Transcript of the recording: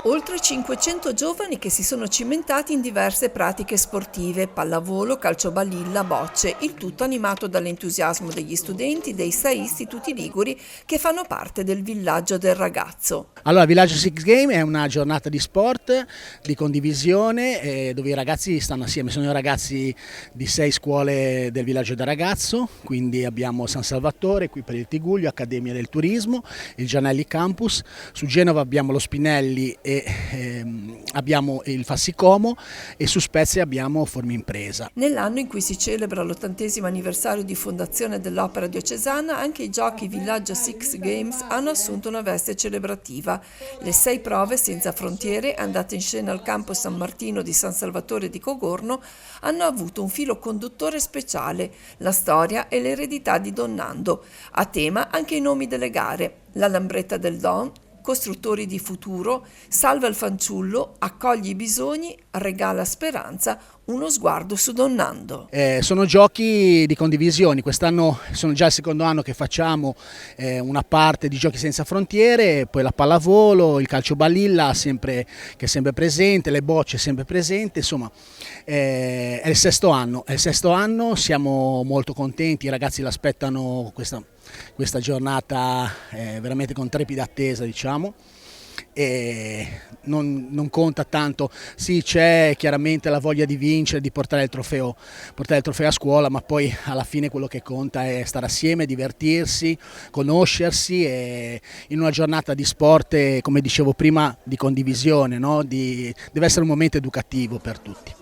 Oltre 500 giovani che si sono cimentati in diverse pratiche sportive, pallavolo, calciobalilla, bocce, il tutto animato dall'entusiasmo degli studenti dei 6 istituti liguri che fanno parte del Villaggio del Ragazzo. Allora, Villaggio Six Game è una giornata di sport, di condivisione, dove i ragazzi stanno assieme. Sono i ragazzi di 6 scuole del Villaggio del Ragazzo, quindi abbiamo San Salvatore, qui per il Tigullio, Accademia del Turismo, il Gianelli Campus, su Genova abbiamo lo Spinelli e abbiamo il Fassicomo e su Spezia abbiamo Formimpresa. Nell'anno in cui si celebra l'80° anniversario di fondazione dell'Opera Diocesana, anche i giochi Villaggio Six Games hanno assunto una veste celebrativa. Le 6 prove senza frontiere, andate in scena al campo San Martino di San Salvatore di Cogorno, hanno avuto un filo conduttore speciale, la storia e l'eredità di Don Nando. A tema anche i nomi delle gare: la Lambretta del Don, Costruttori di futuro, Salva il fanciullo, Accogli i bisogni, Regala speranza, uno sguardo su Don Nando. Sono giochi di condivisione. Quest'anno sono già il secondo anno che facciamo una parte di Giochi senza frontiere, poi la pallavolo, il calciobalilla che è sempre presente, le bocce sempre presente, insomma è il sesto anno, siamo molto contenti, i ragazzi l'aspettano questa giornata veramente con trepida attesa, diciamo. E non conta tanto, sì, c'è chiaramente la voglia di vincere, di portare il trofeo a scuola, ma poi alla fine quello che conta è stare assieme, divertirsi, conoscersi, e in una giornata di sport, come dicevo prima, di condivisione, no? Deve essere un momento educativo per tutti.